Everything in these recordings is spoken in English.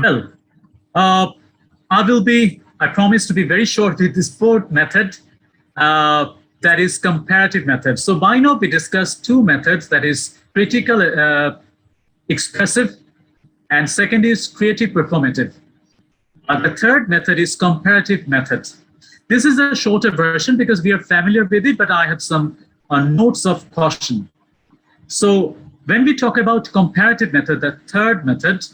Well, uh, I promise to be very short with this fourth method, that is comparative method. So by now we discussed two methods, that is critical expressive, and second is creative performative. The third method is comparative method. This is a shorter version because we are familiar with it, but I have some notes of caution. So when we talk about comparative method, the third method,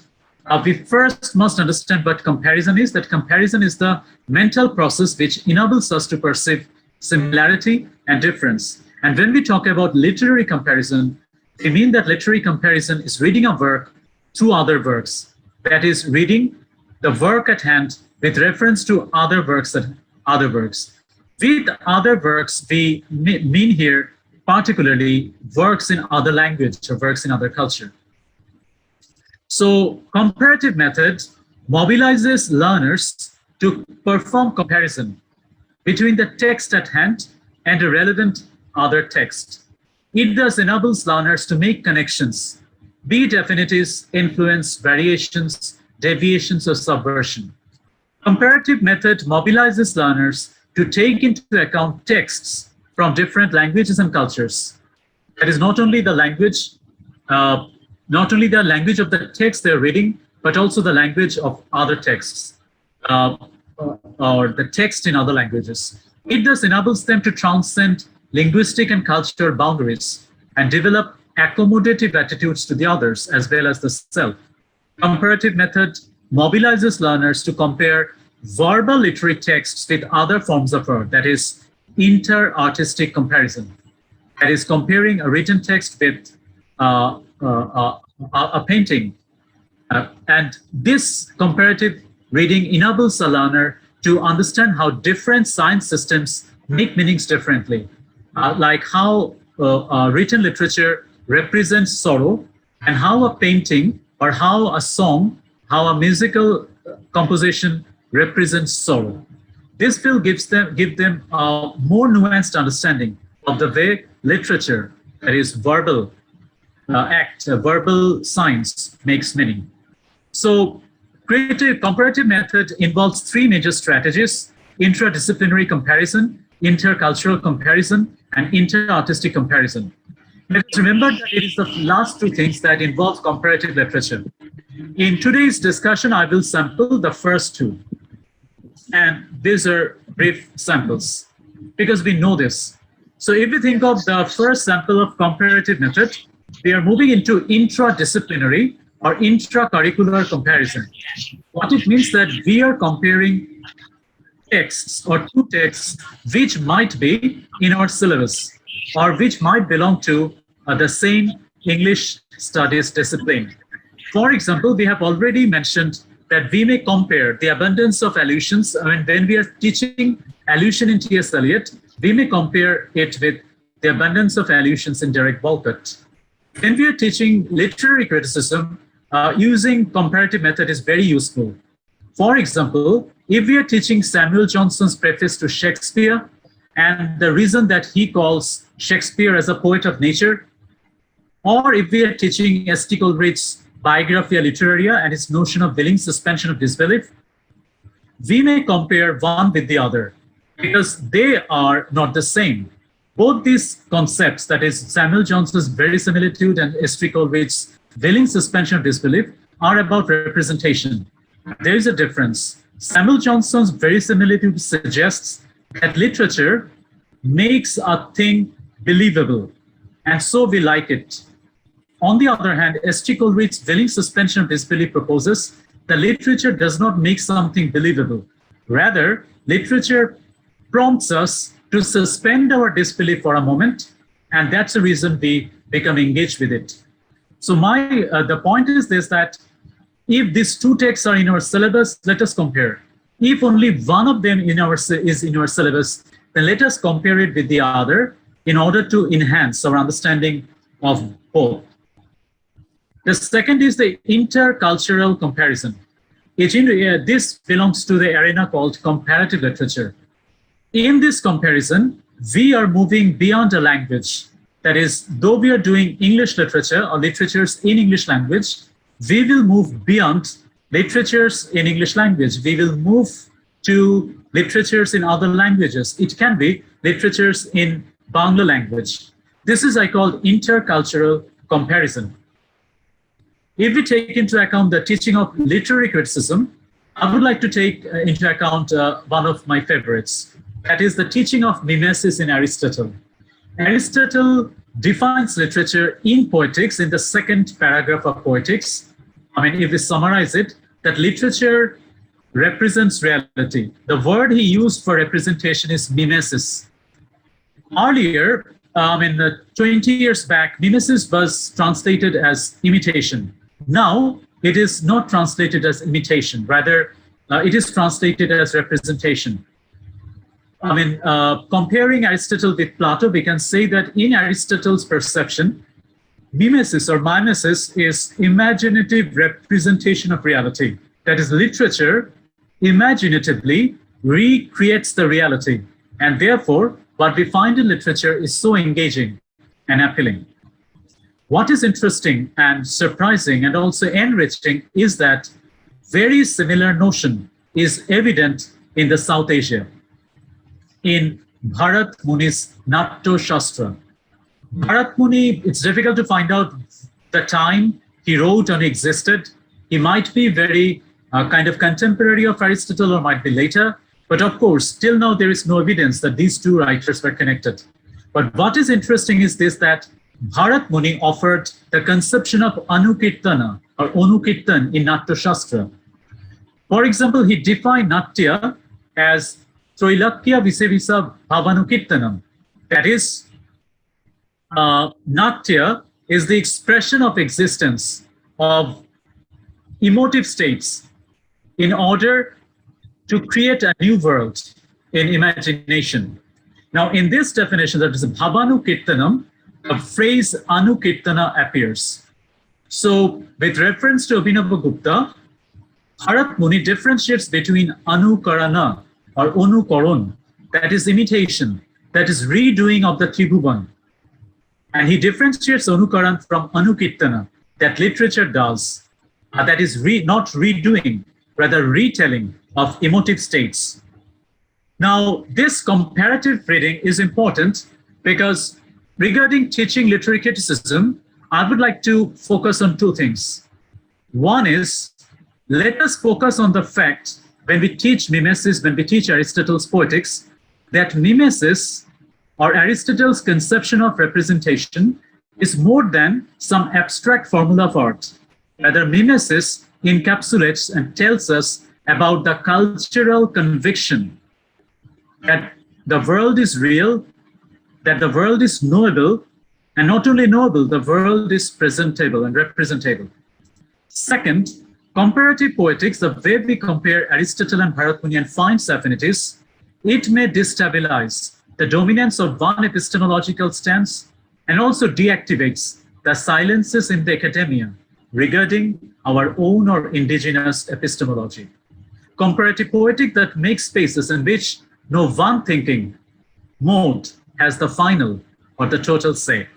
we first must understand what comparison is. That comparison is the mental process which enables us to perceive similarity and difference. And when we talk about literary comparison, we mean that literary comparison is reading a work through other works. That is, reading the work at hand with reference to other works. With other works, we mean here particularly works in other language or works in other culture. So comparative method mobilizes learners to perform comparison between the text at hand and a relevant other text. It thus enables learners to make connections, be it affinities, influence, variations, deviations, or subversion. Comparative method mobilizes learners to take into account texts from different languages and cultures. That is not only the language of the text they're reading, but also the language of other texts, or the text in other languages. It thus enables them to transcend linguistic and cultural boundaries and develop accommodative attitudes to the others as well as the self. Comparative method mobilizes learners to compare verbal literary texts with other forms of art, that is, inter-artistic comparison. That is, comparing a written text with a painting. And this comparative reading enables a learner to understand how different science systems make meanings differently, like how written literature represents sorrow, and how a painting or how a song, how a musical composition represents sorrow. This will give them a more nuanced understanding of the way literature, that is verbal verbal science, makes meaning. So comparative method involves three major strategies: interdisciplinary comparison, intercultural comparison, and inter-artistic comparison. Let's remember that it is the last two things that involve comparative literature. In today's discussion, I will sample the first two. And these are brief samples because we know this. So if we think of the first sample of comparative method, we are moving into intradisciplinary or intracurricular comparison. What it means that we are comparing texts or two texts which might be in our syllabus or which might belong to the same English studies discipline. For example, we have already mentioned that we may compare the abundance of allusions. I mean, when we are teaching allusion in T.S. Eliot, we may compare it with the abundance of allusions in Derek Walcott. When we are teaching literary criticism, using comparative method is very useful. For example, if we are teaching Samuel Johnson's preface to Shakespeare and the reason that he calls Shakespeare as a poet of nature, or if we are teaching S.T. Coleridge's Biographia Literaria and its notion of willing suspension of disbelief, we may compare one with the other because they are not the same. Both these concepts, that is Samuel Johnson's verisimilitude and S.T. Coleridge's willing suspension of disbelief, are about representation. There is a difference. Samuel Johnson's verisimilitude suggests that literature makes a thing believable, and so we like it. On the other hand, S.T. Coleridge's willing suspension of disbelief proposes that literature does not make something believable. Rather, literature prompts us to suspend our disbelief for a moment, and that's the reason we become engaged with it. So the point is this, that if these two texts are in our syllabus, let us compare. If only one of them is in our syllabus, then let us compare it with the other in order to enhance our understanding of both. The second is the intercultural comparison. This belongs to the arena called comparative literature. In this comparison, we are moving beyond a language. That is, though we are doing English literature or literatures in English language, we will move beyond literatures in English language. We will move to literatures in other languages. It can be literatures in Bangla language. This is, I call, intercultural comparison. If we take into account the teaching of literary criticism, I would like to take into account one of my favorites. That is the teaching of mimesis in Aristotle. Aristotle defines literature in Poetics in the second paragraph of Poetics. I mean, if we summarize it, that literature represents reality. The word he used for representation is mimesis. Earlier, 20 years back, mimesis was translated as imitation. Now, it is not translated as imitation. Rather, it is translated as representation. Comparing Aristotle with Plato, we can say that in Aristotle's perception, mimesis or mimesis is imaginative representation of reality. That is, literature imaginatively recreates the reality. And therefore, what we find in literature is so engaging and appealing. What is interesting and surprising and also enriching is that very similar notion is evident in the South Asia, in Bharat Muni's Natya Shastra. Bharat Muni, it's difficult to find out the time he wrote and existed. He might be very kind of contemporary of Aristotle or might be later. But of course, till now, there is no evidence that these two writers were connected. But what is interesting is this, that Bharat Muni offered the conception of Anukirtana or Onukirtan in Natya Shastra. For example, he defined Natya as Troilakya Visevisa Bhavanukirtanam. That is, Natya is the expression of existence of emotive states in order to create a new world in imagination. Now, in this definition, that is Bhavanukirtanam, the phrase Anukirtana appears. So, with reference to Abhinavagupta, Bharat Muni differentiates between Anukarana or Onukaran, that is imitation, that is redoing of the Tribhuvan. And he differentiates Onukaran from Anukirtana, that literature does, that is not redoing, rather retelling of emotive states. Now, this comparative reading is important because regarding teaching literary criticism, I would like to focus on two things. One is, let us focus on the fact when we teach mimesis, when we teach Aristotle's Poetics, that mimesis or Aristotle's conception of representation is more than some abstract formula of art. Rather, mimesis encapsulates and tells us about the cultural conviction that the world is real, that the world is knowable, and not only knowable, the world is presentable and representable. Second, comparative poetics, the way we compare Aristotle and Bharat Muni and find affinities, it may destabilize the dominance of one epistemological stance and also deactivates the silences in the academia regarding our own or indigenous epistemology. Comparative poetic that makes spaces in which no one thinking mode has the final or the total say.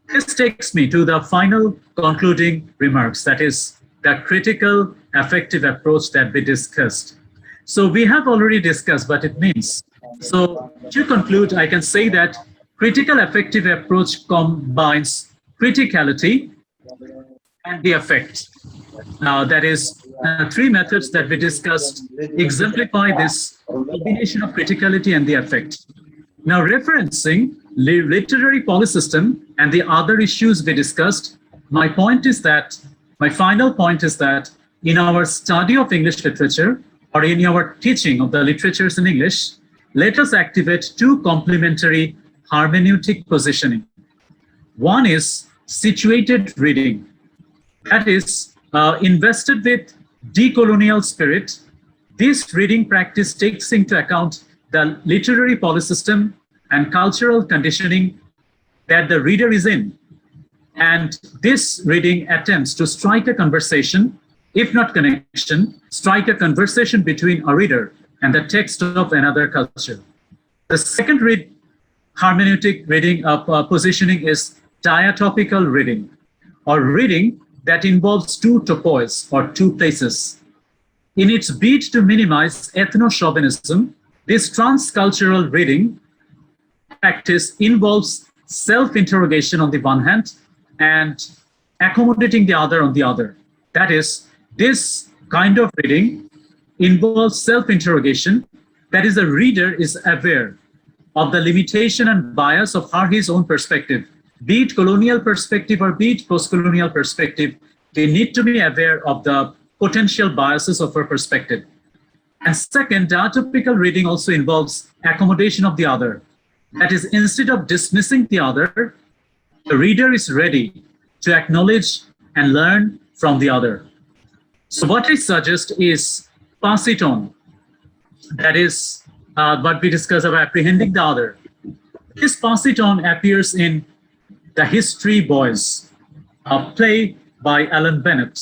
This takes me to the final concluding remarks, that is the critical affective approach that we discussed. So we have already discussed what it means. So to conclude, I can say that critical affective approach combines criticality and the affect. That is three methods that we discussed exemplify this combination of criticality and the affect. Now, referencing literary polysystem and the other issues we discussed, my final point is that in our study of English literature or in our teaching of the literatures in English, let us activate two complementary hermeneutic positioning. One is situated reading, that is invested with decolonial spirit. This reading practice takes into account the literary polysystem and cultural conditioning that the reader is in. And this reading attempts to strike a conversation, if not connection, strike a conversation between a reader and the text of another culture. The second hermeneutic reading positioning is diatopical reading, or reading that involves two topois or two places. In its bid to minimize ethno-chauvinism, this transcultural reading practice involves self-interrogation on the one hand and accommodating the other on the other. That is, this kind of reading involves self-interrogation. That is, the reader is aware of the limitation and bias of his own perspective, be it colonial perspective or be it post-colonial perspective. They need to be aware of the potential biases of her perspective. And second, diatopical reading also involves accommodation of the other. That is, instead of dismissing the other, the reader is ready to acknowledge and learn from the other. So what I suggest is pass it on. That is what we discuss about apprehending the other. This pass it on appears in The History Boys, a play by Alan Bennett.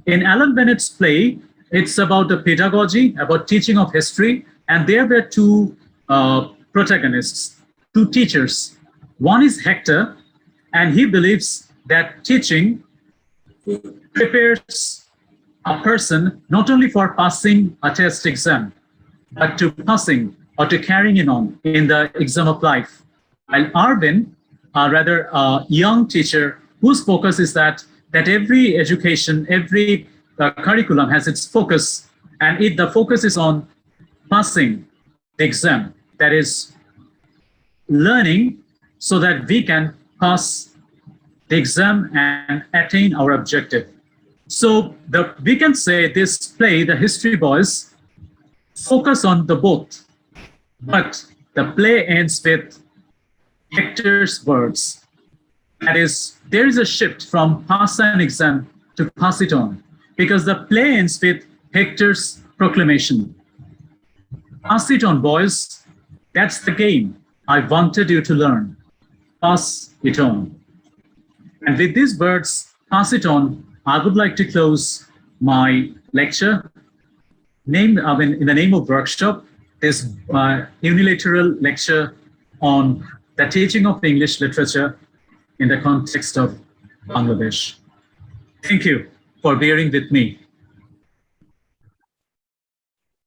In Alan Bennett's play, it's about the pedagogy, about teaching of history, and there were two protagonists, two teachers. One is Hector, and he believes that teaching prepares a person not only for passing a test exam, but to passing or to carrying it on in the exam of life. While Arvin, rather a young teacher whose focus is that every education, every curriculum has its focus, and the focus is on passing the exam. That is, learning so that we can pass the exam and attain our objective. So we can say this play, The History Boys, focus on the both, but the play ends with Hector's words. That is, there is a shift from pass an exam to pass it on, because the play ends with Hector's proclamation. Pass it on, boys. That's the game I wanted you to learn. Pass it on. And with these words, pass it on, I would like to close my lecture. In the name of workshop, this unilateral lecture on the teaching of English literature in the context of Bangladesh. Thank you for bearing with me.